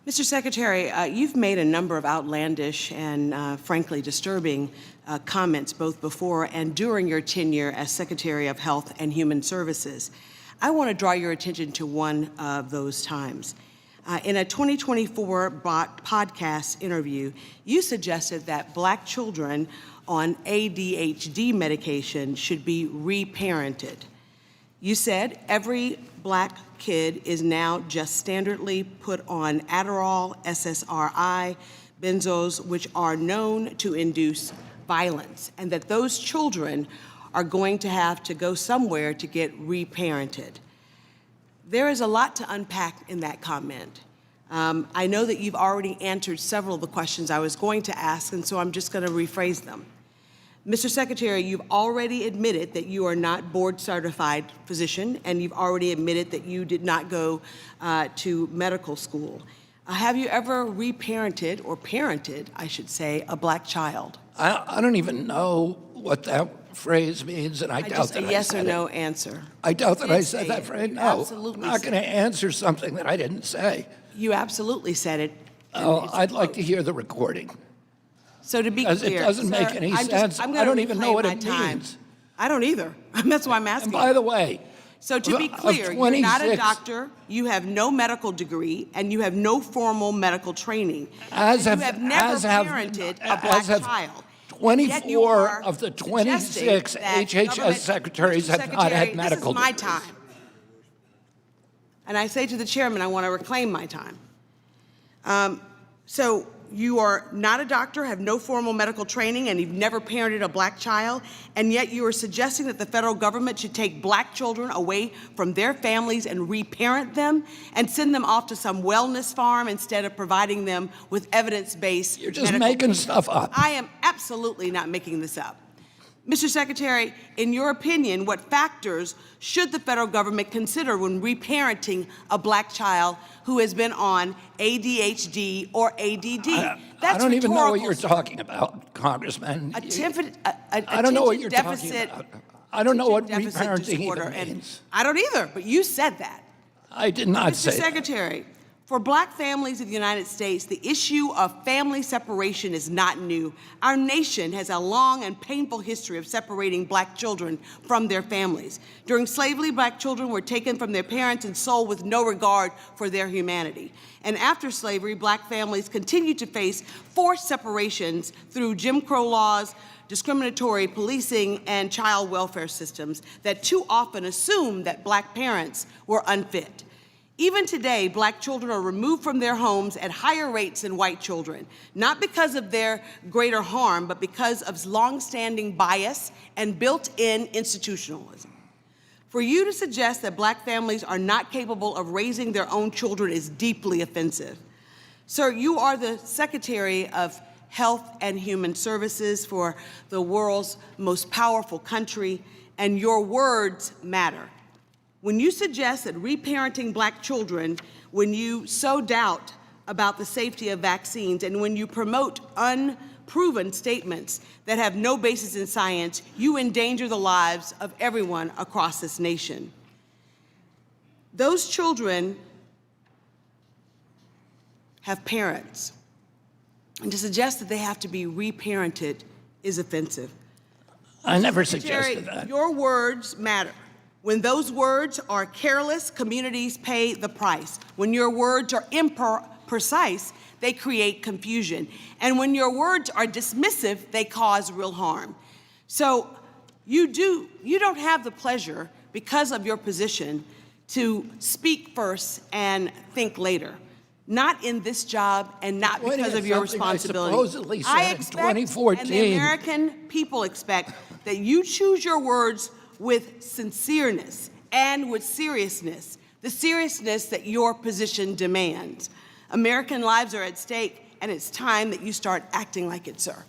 Mr. Secretary, you've made a number of outlandish and frankly disturbing comments both before and during your tenure as Secretary of Health and Human Services. I want to draw your attention to one of those times. In a 2024 podcast interview, you suggested that Black children on ADHD medication should be reparented. You said every Black kid is now just standardly put on Adderall, SSRI, benzos, which are known to induce violence, and that those children are going to have to go somewhere to get reparented. There is a lot to unpack in that comment. I know that you've already answered several of the questions I was going to ask, and so I'm just going to rephrase them. Mr. Secretary, you've already admitted that you are not board-certified physician, and you've already admitted that you did not go to medical school. Have you ever reparented, or parented, I should say, a Black child? I don't even know what that phrase means, and I doubt that I said it. Just a yes or no answer. I doubt that I said that phrase. No, absolutely I'm not going to answer something that I didn't say. You absolutely said it. Oh, I'd like to hear the recording. So to be clear, it doesn't make any sense. I don't even know what it means. I don't either. That's why I'm asking. And by the way, so to be clear, you're not a doctor, you have no medical degree, and you have no formal medical training. You have never parented a Black child. 24 of the 26 HHS secretaries have not had medical degrees. This is my time. And I say to the chairman, I want to reclaim my time. So you are not a doctor, have no formal medical training, and you've never parented a Black child, and yet you are suggesting that the federal government should take Black children away from their families and reparent them and send them off to some wellness farm instead of providing them with evidence-based You're just making stuff up. I am absolutely not making this up. Mr. Secretary, in your opinion, what factors should the federal government consider when reparenting a Black child who has been on ADHD or ADD? I don't even know what you're talking about, Congressman. I don't know what you're talking about. I don't know what reparenting even means. I don't either, but you said that. I did not say that. Mr. Secretary, for Black families in the United States, the issue of family separation is not new. Our nation has a long and painful history of separating Black children from their families. During slavery, Black children were taken from their parents and sold with no regard for their humanity. And after slavery, Black families continued to face forced separations through Jim Crow laws, discriminatory policing, and child welfare systems that too often assumed that Black parents were unfit. Even today, Black children are removed from their homes at higher rates than white children, not because of their greater harm, but because of longstanding bias and built-in institutionalism. For you to suggest that Black families are not capable of raising their own children is deeply offensive. Sir, you are the Secretary of Health and Human Services for the world's most powerful country, and your words matter. When you suggest that reparenting Black children, when you sow doubt about the safety of vaccines, and when you promote unproven statements that have no basis in science, you endanger the lives of everyone across this nation. Those children have parents, and to suggest that they have to be reparented is offensive. I never suggested that. Your words matter. When those words are careless, communities pay the price. When your words are imprecise, they create confusion. And when your words are dismissive, they cause real harm. So you don't have the pleasure, because of your position, to speak first and think later. Not in this job and not because of your responsibility. I expect, and the American people expect, that you choose your words with sincereness and with seriousness, the seriousness that your position demands. American lives are at stake, and it's time that you start acting like it, sir.